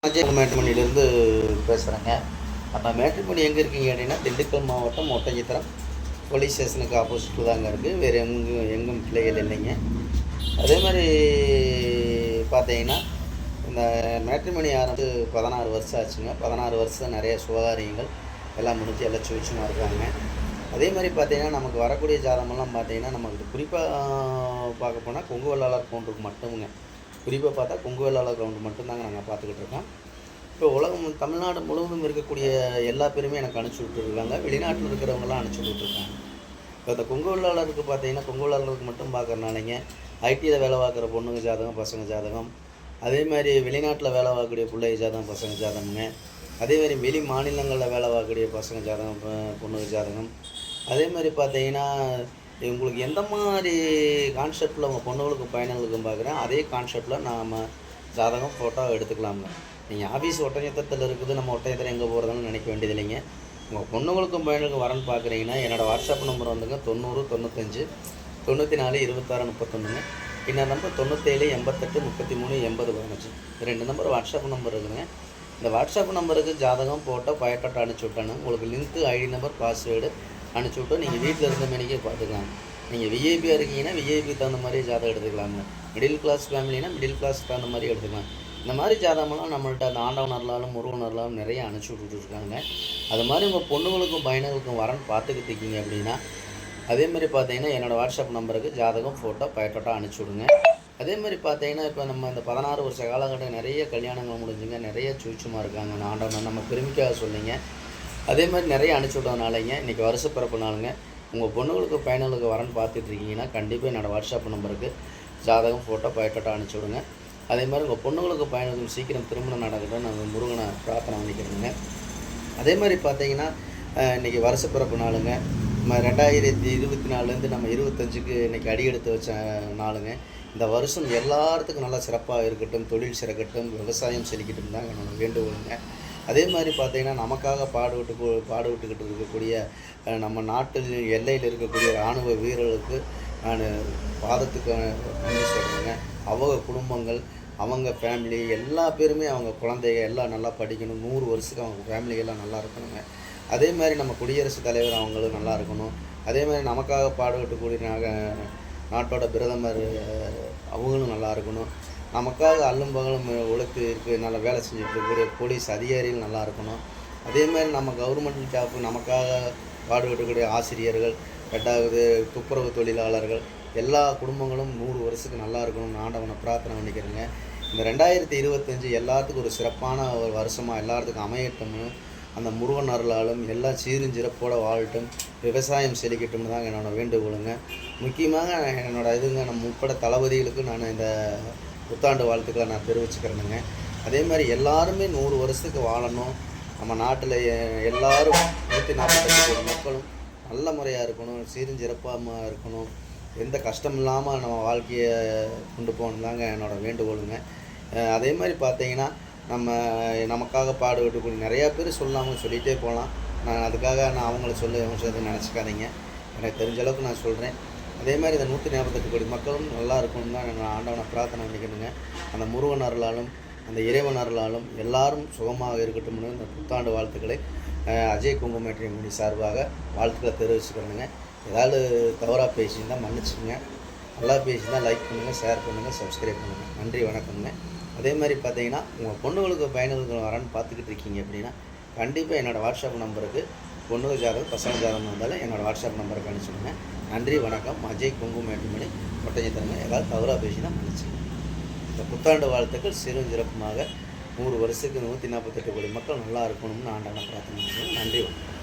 அஜய் மேட்ரிமோனியிலேருந்து பேசுகிறேங்க. நம்ம மேட்ரிமோனி எங்கே இருக்கீங்க அப்படின்னா, திண்டுக்கல் மாவட்டம் ஒட்டஞ்சத்திரம் போலீஸ் ஸ்டேஷனுக்கு ஆப்போசிட்டில் தாங்க இருக்குது. வேறு எங்கும் பிள்ளைகள் இல்லைங்க. அதே மாதிரி பார்த்தீங்கன்னா, இந்த மேட்ரிமோனி ஆரம்பித்து 16 வருஷம் ஆச்சுங்க. 16 வருஷம் நிறைய சுபகாரியங்கள் எல்லாம் முடிஞ்சு எல்லாம் சுவிச்சமாக இருக்காங்க. அதே மாதிரி பார்த்தீங்கன்னா, நமக்கு வரக்கூடிய ஜாதகமெல்லாம் பார்த்தீங்கன்னா, நமக்கு குறிப்பாக பார்க்க போனால் கொங்கு வெள்ளாளர் கவுண்டருக்கு மட்டுமுங்க. குறிப்பாக பார்த்தா கொங்கு வெள்ளாளர் கவுண்டர் மட்டும்தாங்க நாங்கள் பார்த்துக்கிட்டு இருக்கோம். இப்போ உலகம் தமிழ்நாடு முழுவதும் இருக்கக்கூடிய எல்லா பேருமே எனக்கு அனுப்பிச்சி விட்டுருக்காங்க. வெளிநாட்டில் இருக்கிறவங்களாம் அனுப்பிச்சி விட்டுருக்காங்க. இப்போ இந்த கொங்கு வெள்ளாளருக்கு பார்த்தீங்கன்னா, கொங்கு வெள்ளாளருக்கு மட்டும் பார்க்குறனாலைங்க ஐடியில் வேலை பார்க்குற பொண்ணுங்க ஜாதகம், பசங்க ஜாதகம், அதே மாதிரி வெளிநாட்டில் வேலை பார்க்கக்கூடிய பிள்ளைங்க ஜாதகம், பசங்க ஜாதகங்க, அதே மாதிரி வெளி மாநிலங்களில் வேலை பார்க்கக்கூடிய பசங்க ஜாதகம், பொண்ணுங்க ஜாதகம், அதே மாதிரி பார்த்தீங்கன்னா உங்களுக்கு எந்த மாதிரி கான்செப்டில் உங்கள் பொண்ணுகளுக்கும் பையன்களுக்கும் பார்க்குறேன், அதே கான்செப்டில் நாம் ஜாதகம் ஃபோட்டோ எடுத்துக்கலாங்க. நீங்கள் ஆஃபீஸ் ஒட்டஞ்சத்திரத்தில் இருக்குது, நம்ம ஒட்டஞ்சத்திரம் எங்கே போகிறதுன்னு நினைக்க வேண்டியது இல்லைங்க. உங்கள் பொண்ணுங்களுக்கும் பையனுக்கும் வரன்னு பார்க்குறீங்கன்னா, என்னோடய வாட்ஸ்அப் நம்பர் வந்துங்க 90 95 94 26 31ங்க. இன்னொரு நம்பர் 97 88 33 80 15. 2 நம்பர் வாட்ஸ்அப் நம்பர் இருக்குதுங்க. இந்த வாட்ஸ்அப் நம்பருக்கு ஜாதகம் ஃபோட்டோ பயோடாட்டா அனுப்பிச்சி விட்டானு உங்களுக்கு லிங்க்கு, ஐடி நம்பர், பாஸ்வேர்டு அனுப்பிச்சி விட்டு நீங்கள் வீட்டில் இருந்த மணிக்கே பார்த்துக்கலாம். நீங்கள் விஐபியாக இருக்கீங்கன்னா விஐபிக்கு தகுந்த மாதிரி ஜாதகம் எடுத்துக்கலாங்க. மிடில் கிளாஸ் ஃபேமிலினா மிடில் கிளாஸ் தகுந்த மாதிரி எடுத்துக்கலாம். இந்த மாதிரி ஜாதகமெல்லாம் நம்மள்ட்ட அந்த ஆண்டவனர்லாலும் முருகனர்லாலும் நிறைய அனுப்பிச்சி விட்டுருக்காங்க. அது மாதிரி உங்கள் பொண்ணுங்களுக்கும் பையனுங்களுக்கும் வரன்னு பார்த்துக்கிட்டு இருக்கீங்க அப்படின்னா, அதேமாதிரி பார்த்தீங்கன்னா என்னோடய வாட்ஸ்அப் நம்பருக்கு ஜாதகம் ஃபோட்டோ பயோடாட்டா அனுப்பிச்சி விடுங்க. அதே மாதிரி பார்த்தீங்கன்னா, இப்போ நம்ம இந்த 16 வருஷ காலகட்டம் நிறைய கல்யாணங்கள் முடிஞ்சுங்க, நிறைய சூச்சமாக இருக்காங்க. அந்த ஆண்டவன் நம்ம பெருமைக்காக சொல்லிங்க. அதே மாதிரி நிறைய அனுப்பிச்சி விட்டதுனாலங்க இன்றைக்கி வருஷ பிறப்பு நாளுங்க. உங்கள் பொண்ணுங்களுக்கு பையனுங்களுக்கு வரன்னு பார்த்துட்ருக்கீங்கன்னா, கண்டிப்பாக என்னோடய வாட்ஸ்அப் நம்பருக்கு ஜாதகம் ஃபோட்டோ பயோடாட்டா அனுப்பிச்சி விடுங்க. அதே மாதிரி உங்கள் பொண்ணுங்களுக்கு பையனுக்கும் சீக்கிரம் திருமணம் நடக்கட்டும் நான் முருகனை பிரார்த்தனை பண்ணிக்கிறேங்க. அதே மாதிரி பார்த்தீங்கன்னா, இன்றைக்கி வருஷ பிறப்பு நாளுங்க. நம்ம 2024லேருந்து நம்ம 25க்கு இன்றைக்கி அடியெடுத்து வச்ச நாளுங்க. இந்த வருஷம் எல்லாத்துக்கும் நல்லா சிறப்பாக இருக்கட்டும், தொழில் சிறக்கட்டும், விவசாயம் செழிக்கட்டும் தாங்க என்னோடய வேண்டுகோளுங்க. அதே மாதிரி பார்த்தீங்கன்னா, நமக்காக பாடுபட்டுக்கிட்டு இருக்கக்கூடிய நம்ம நாட்டில் எல்லையில் இருக்கக்கூடிய இராணுவ வீரர்களுக்கு நான் பாதத்துக்கு நன்றி சொல்கிறேங்க. அவங்க குடும்பங்கள், அவங்க ஃபேமிலி எல்லா பேருமே, அவங்க குழந்தைங்க எல்லாம் நல்லா படிக்கணும், 100 வருஷத்துக்கு அவங்க ஃபேமிலியெல்லாம் நல்லா இருக்கணுங்க. அதே மாதிரி நம்ம குடியரசுத் தலைவர் அவங்களும் நல்லா இருக்கணும். அதே மாதிரி நமக்காக பாடுபட்டுக்கூடிய நாட்டோட பிரதமர் அவங்களும் நல்லா இருக்கணும். நமக்காக அல்லும் பகலும் உழைத்து இருக்குது நல்லா வேலை செஞ்சுட்டு இருக்கக்கூடிய போலீஸ் அதிகாரிகள் நல்லா இருக்கணும். அதே மாதிரி நம்ம கவர்மெண்ட் ஜாப்பு நமக்காக பாடுபடக்கூடிய ஆசிரியர்கள், 2வது துப்புரவு தொழிலாளர்கள் எல்லா குடும்பங்களும் 100 வருஷத்துக்கு நல்லா இருக்கணும்னு ஆண்டவனை பிரார்த்தனை பண்ணிக்கிறேங்க. இந்த 2025 எல்லாத்துக்கும் ஒரு சிறப்பான ஒரு வருஷமாக எல்லாத்துக்கும் அமையட்டும்னு அந்த முருகன் அருளாலும் எல்லாம் சீரும் சிறப்போடு வாழட்டும், விவசாயம் செழிக்கட்டும்னு தாங்க என்னோடய வேண்டுகோளுங்க. முக்கியமாக என்னோடய நம்ம உட்பட தளபதிகளுக்கு நான் இந்த புத்தாண்டு வாழ்த்துக்களை நான் தெரிவிச்சுக்கிறேனுங்க. அதே மாதிரி எல்லாருமே 100 வருஷத்துக்கு வாழணும். நம்ம நாட்டில் எல்லோரும் 148 கோடி மக்களும் நல்ல முறையாக இருக்கணும், சீரும் சிறப்பாக இருக்கணும், எந்த கஷ்டம் இல்லாமல் நம்ம வாழ்க்கையை கொண்டு போகணும் தாங்க என்னோடய வேண்டுகோளுங்க. அதே மாதிரி பார்த்தீங்கன்னா, நமக்காக பாடுபட்டுக்கூடிய நிறையா பேர் சொல்லாமல் சொல்லிகிட்டே போகலாம். நான் அதுக்காக அவங்கள சொல்ல நினச்சிக்காதீங்க. எனக்கு தெரிஞ்ச அளவுக்கு நான் சொல்கிறேன். அதே மாதிரி இந்த 148 கோடி மக்களும் நல்லா இருக்கணும் தான் நான் ஆண்டவனை பிரார்த்தனை பண்ணிக்கணுங்க. அந்த முருகன் அருளாலும் அந்த இறைவன் அருளாலும் எல்லாரும் சுகமாக இருக்கட்டும்னு இந்த புத்தாண்டு வாழ்த்துக்களை அஜய் கொங்கு மேட்ரிமோனி சார்பாக வாழ்த்துக்களை தெரிவிச்சுக்கிறேனுங்க. ஏதாவது தவறாக பேசியிருந்தால் மன்னிச்சுங்க. நல்லா பேசியிருந்தால் லைக் பண்ணுங்கள், ஷேர் பண்ணுங்கள், சப்ஸ்கிரைப் பண்ணுங்கள். நன்றி, வணக்கங்க. அதே மாதிரி பார்த்தீங்கன்னா, உங்கள் பொண்ணுங்களுக்கு பையனுங்களுக்கு வரன்னு பார்த்துக்கிட்டு இருக்கீங்க அப்படின்னா, கண்டிப்பாக என்னோடய வாட்ஸ்அப் நம்பருக்கு பொண்ணுங்க ஜாதகம், பசங்க ஜாதகம் வந்தாலும் என்னோடய வாட்ஸ்அப் நம்பருக்கு அனுப்பிச்சுடுங்க. நன்றி, வணக்கம். அஜய் கொங்கு மேட்ரிமோனி ஒட்டஞ்சத்திரங்க. ஏதாவது தவறாக பேசினா மன்னிச்சுங்க. இந்த புத்தாண்டு வாழ்த்துக்கள் சிறும் சிறப்புமாக 100 வருஷத்துக்கு 148 கோடி மக்கள் நல்லா இருக்கணும்னு ஆண்டவனை பிரார்த்தனை பண்ணுறேன். நன்றி, வணக்கம்.